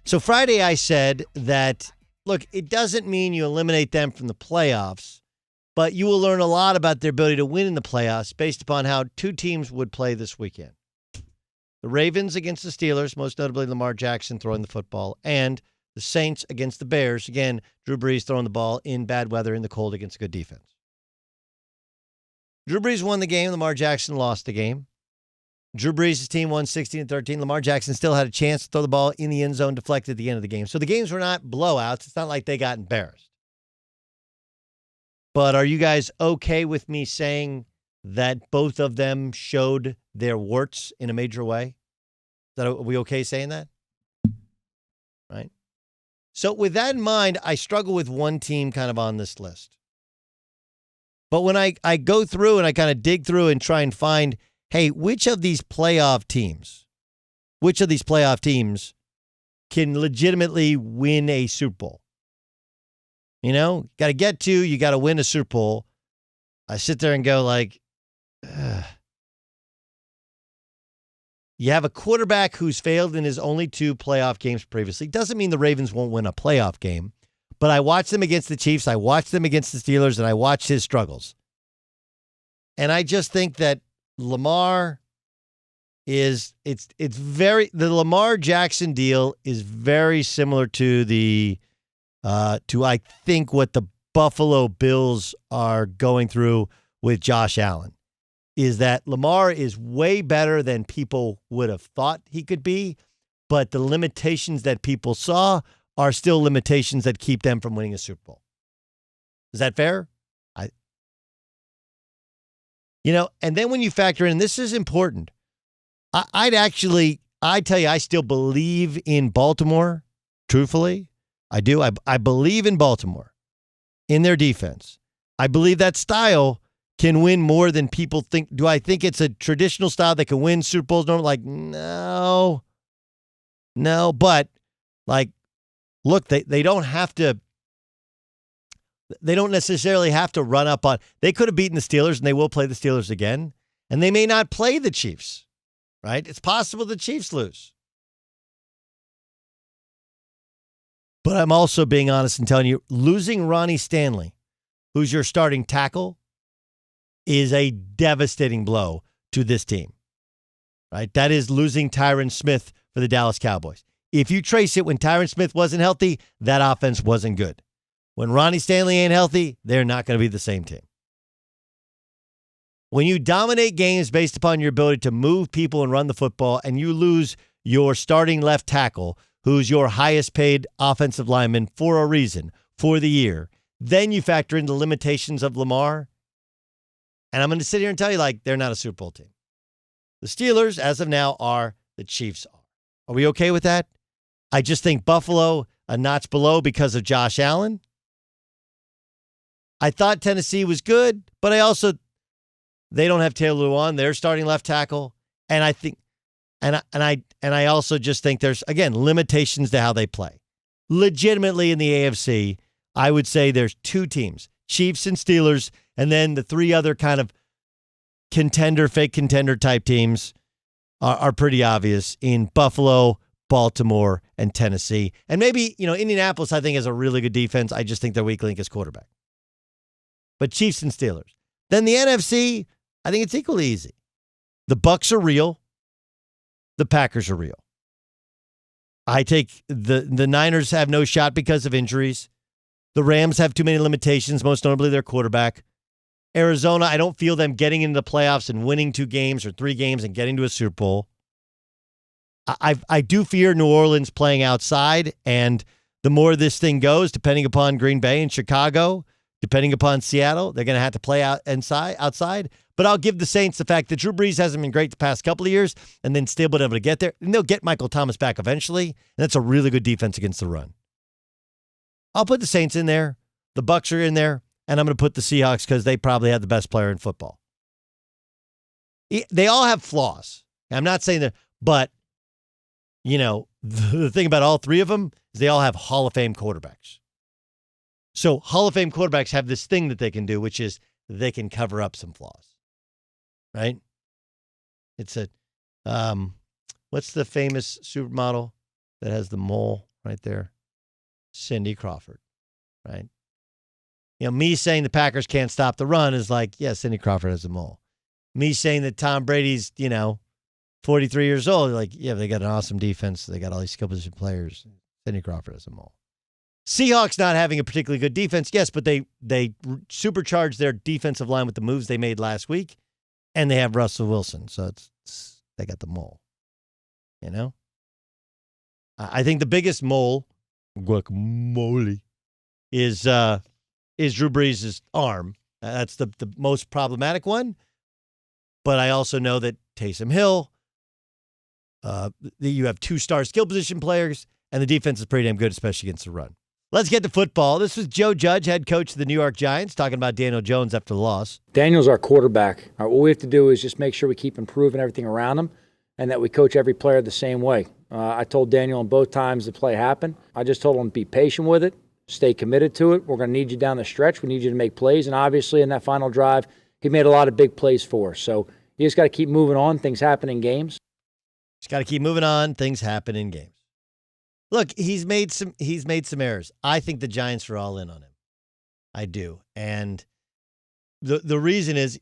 So Friday I said that, look, it doesn't mean you eliminate them from the playoffs, but you will learn a lot about their ability to win in the playoffs based upon how two teams would play this weekend. The Ravens against the Steelers, most notably Lamar Jackson throwing the football, and the Saints against the Bears. Again, Drew Brees throwing the ball in bad weather in the cold against a good defense. Drew Brees won the game. Lamar Jackson lost the game. Drew Brees' team won 16-13. Lamar Jackson still had a chance to throw the ball in the end zone, deflected at the end of the game. So the games were not blowouts. It's not like they got embarrassed. But are you guys okay with me saying that both of them showed their warts in a major way? Are we okay saying that? Right? So with that in mind, I struggle with one team kind of on this list. But when I go through and I kind of dig through and try and find, hey, which of these playoff teams can legitimately win a Super Bowl? You know, got to win a Super Bowl. I sit there and go like, ugh. You have a quarterback who's failed in his only 2 playoff games previously. Doesn't mean the Ravens won't win a playoff game, but I watched them against the Chiefs. I watched them against the Steelers, and I watched his struggles. And I just think that Lamar the Lamar Jackson deal is very similar to I think what the Buffalo Bills are going through with Josh Allen. Is that Lamar is way better than people would have thought he could be, but the limitations that people saw are still limitations that keep them from winning a Super Bowl. Is that fair? And then when you factor in, this is important. I tell you, I still believe in Baltimore, truthfully. I do. I believe in Baltimore, in their defense. I believe that style can win more than people think. Do I think it's a traditional style that can win Super Bowls? No. But look, they don't have to. They don't necessarily have to run up on. They could have beaten the Steelers, and they will play the Steelers again, and they may not play the Chiefs. Right? It's possible the Chiefs lose. But I'm also being honest and telling you, losing Ronnie Stanley, who's your starting tackle, is a devastating blow to this team, right? That is losing Tyron Smith for the Dallas Cowboys. If you trace it, when Tyron Smith wasn't healthy, that offense wasn't good. When Ronnie Stanley ain't healthy, they're not going to be the same team. When you dominate games based upon your ability to move people and run the football, and you lose your starting left tackle, who's your highest paid offensive lineman for a reason, for the year, then you factor in the limitations of Lamar. And I'm going to sit here and tell you, they're not a Super Bowl team. The Steelers, as of now, are. The Chiefs are. Are we okay with that? I just think Buffalo a notch below because of Josh Allen. I thought Tennessee was good, but they don't have Taylor Lewan, their starting left tackle. And I think, and I also just think there's, again, limitations to how they play. Legitimately in the AFC, I would say there's 2 teams, Chiefs and Steelers, and then the 3 other kind of fake contender type teams are pretty obvious in Buffalo, Baltimore, and Tennessee. And maybe, Indianapolis, I think, has a really good defense. I just think their weak link is quarterback. But Chiefs and Steelers. Then the NFC, I think it's equally easy. The Bucs are real. The Packers are real. I take the Niners have no shot because of injuries. The Rams have too many limitations, most notably their quarterback. Arizona, I don't feel them getting into the playoffs and winning 2 games or 3 games and getting to a Super Bowl. I do fear New Orleans playing outside, and the more this thing goes, depending upon Green Bay and Chicago, depending upon Seattle, they're going to have to play outside. But I'll give the Saints the fact that Drew Brees hasn't been great the past couple of years, and then still been able to get there. And they'll get Michael Thomas back eventually, and that's a really good defense against the run. I'll put the Saints in there. The Bucs are in there. And I'm going to put the Seahawks because they probably have the best player in football. They all have flaws. I'm not saying that, but, the thing about all 3 of them is they all have Hall of Fame quarterbacks. So Hall of Fame quarterbacks have this thing that they can do, which is they can cover up some flaws, right? It's what's the famous supermodel that has the mole? right there. Cindy Crawford, right? Me saying the Packers can't stop the run is like, yeah, Cindy Crawford has a mole. Me saying that Tom Brady's, 43 years old, like, yeah, they got an awesome defense. They got all these skill position players. Cindy Crawford has a mole. Seahawks not having a particularly good defense, yes, but they supercharged their defensive line with the moves they made last week, and they have Russell Wilson, so they got the mole. I think the biggest mole, guacamole, is Drew Brees' arm. That's the most problematic one. But I also know that Taysom Hill, you have 2-star skill position players, and the defense is pretty damn good, especially against the run. Let's get to football. This was Joe Judge, head coach of the New York Giants, talking about Daniel Jones after the loss. Daniel's our quarterback. What we have to do is just make sure we keep improving everything around him and that we coach every player the same way. I told Daniel on both times the play happened. I just told him be patient with it, stay committed to it. We're going to need you down the stretch. We need you to make plays. And obviously in that final drive, he made a lot of big plays for us. So you just got to keep moving on. Things happen in games. Just got to keep moving on. Things happen in games. Look, he's made some errors. I think the Giants are all in on him. I do. And the reason is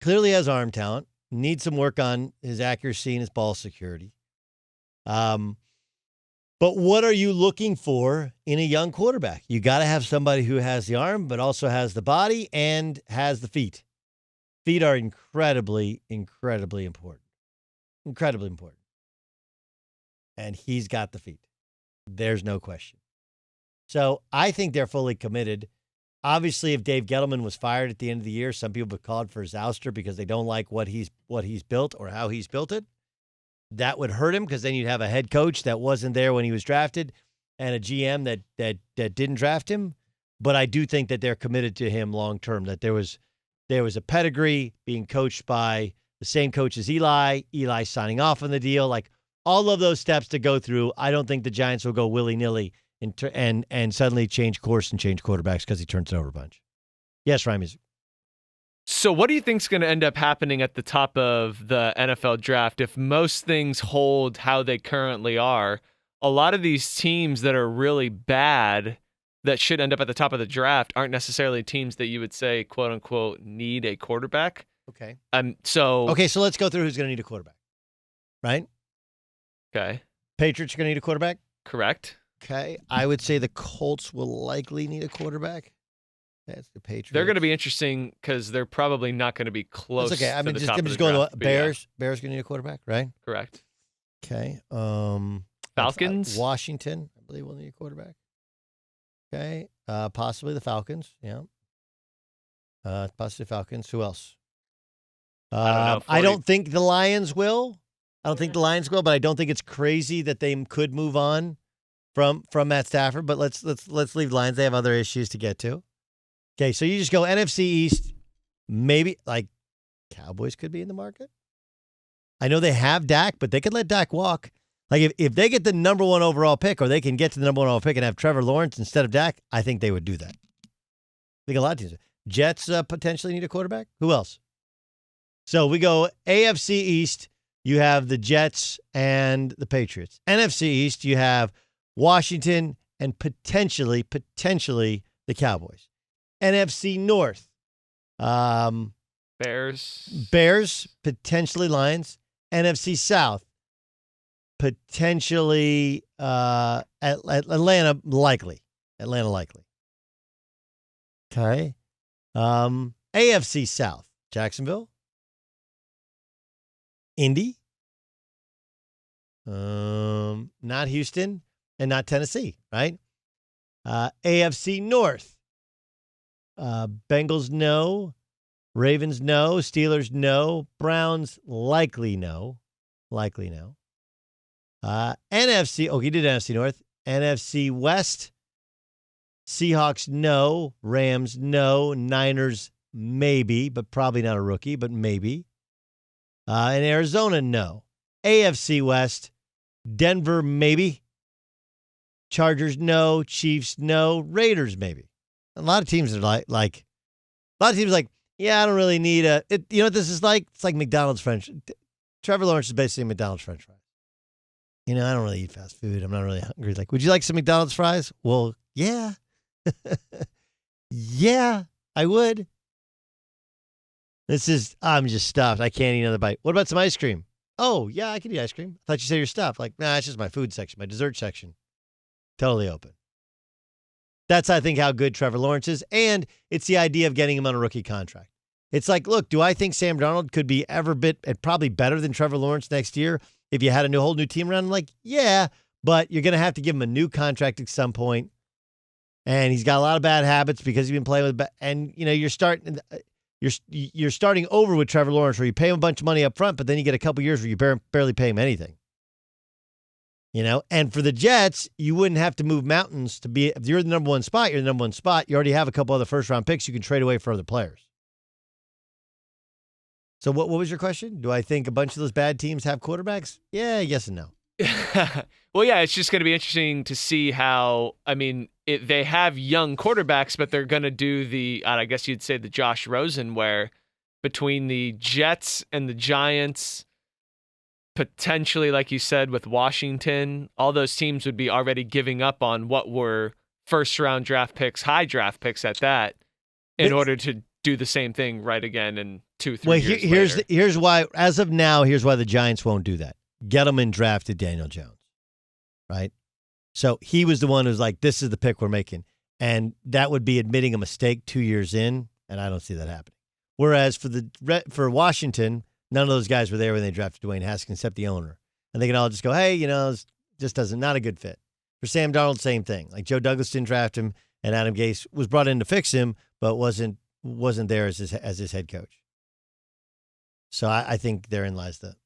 clearly has arm talent, needs some work on his accuracy and his ball security. But what are you looking for in a young quarterback? You got to have somebody who has the arm, but also has the body and has the feet. Feet are incredibly, incredibly important. Incredibly important. And he's got the feet. There's no question. So I think they're fully committed. Obviously, if Dave Gettleman was fired at the end of the year, some people have called for his ouster because they don't like what he's built or how he's built it. That would hurt him because then you'd have a head coach that wasn't there when he was drafted and a GM that didn't draft him. But I do think that they're committed to him long term, that there was a pedigree being coached by the same coach as Eli signing off on the deal, like all of those steps to go through. I don't think the Giants will go willy-nilly and suddenly change course and change quarterbacks because he turns it over a bunch. Yes, Ryan Music. So what do you think is going to end up happening at the top of the NFL draft if most things hold how they currently are? A lot of these teams that are really bad that should end up at the top of the draft aren't necessarily teams that you would say, quote unquote, need a quarterback. Okay. So let's go through who's going to need a quarterback. Right? Okay. Patriots are going to need a quarterback? Correct. Okay. I would say the Colts will likely need a quarterback. That's the Patriots. They're going to be interesting because they're probably not going to be close. That's okay. I'm just going to Bears. Yeah. Bears going to need a quarterback, right? Correct. Okay. Falcons. Washington, I believe, will need a quarterback. Okay. Possibly the Falcons. Yeah. Possibly Falcons. Who else? I don't think the Lions will. But I don't think it's crazy that they could move on from Matt Stafford. But let's leave the Lions. They have other issues to get to. Okay, so you just go NFC East. Maybe like Cowboys could be in the market. I know they have Dak, but they could let Dak walk. Like if they get the number 1 overall pick, or they can get to the number 1 overall pick and have Trevor Lawrence instead of Dak, I think they would do that. I think a lot of teams. Jets potentially need a quarterback. Who else? So we go AFC East. You have the Jets and the Patriots. NFC East, you have Washington and potentially the Cowboys. NFC North. Bears, potentially Lions. NFC South, potentially Atlanta likely. Okay. AFC South, Jacksonville. Indy. Not Houston and not Tennessee, right? AFC North. Bengals, no. Ravens, no. Steelers, no. Browns, likely no. NFC, he did NFC North. NFC West. Seahawks, no. Rams, no. Niners, maybe, but probably not a rookie, but maybe. And Arizona, no. AFC West. Denver, maybe. Chargers, no. Chiefs, no. Raiders, maybe. A lot of teams are like, yeah, I don't really need you know what this is like? It's like McDonald's French. Trevor Lawrence is basically McDonald's French fries. I don't really eat fast food. I'm not really hungry. Like, would you like some McDonald's fries? Well, yeah. Yeah, I would. I'm just stuffed. I can't eat another bite. What about some ice cream? Oh, yeah, I can eat ice cream. I thought you said you're stuffed. Like, nah, it's just my food section, my dessert section. Totally open. That's, I think, how good Trevor Lawrence is. And it's the idea of getting him on a rookie contract. It's like, look, do I think Sam Darnold could be probably better than Trevor Lawrence next year if you had a whole new team around him? Like, yeah, but you're going to have to give him a new contract at some point. And he's got a lot of bad habits because he's been playing with, and you're starting over with Trevor Lawrence, where you pay him a bunch of money up front, but then you get a couple years where you barely pay him anything. And for the Jets, you wouldn't have to move mountains to be. If you're the number one spot, you're the number one spot. You already have a couple other first round picks you can trade away for other players. So what was your question? Do I think a bunch of those bad teams have quarterbacks? Yeah, yes and no. Well, yeah, it's just going to be interesting to see how, they have young quarterbacks, but they're going to do I guess you'd say the Josh Rosen, where between the Jets and the Giants, potentially, like you said, with Washington, all those teams would be already giving up on what were first-round draft picks, high draft picks at that, in order to do the same thing right again in 2-3 years later. Here's why, as of now, here's why the Giants won't do that. Gettleman drafted Daniel Jones, right? So he was the one who's like, this is the pick we're making. And that would be admitting a mistake 2 years in, and I don't see that happening. Whereas for Washington, none of those guys were there when they drafted Dwayne Haskins except the owner. And they can all just go, hey, it's just not a good fit. For Sam Darnold, same thing. Like Joe Douglas didn't draft him, and Adam Gase was brought in to fix him, but wasn't there as his head coach. So I think therein lies the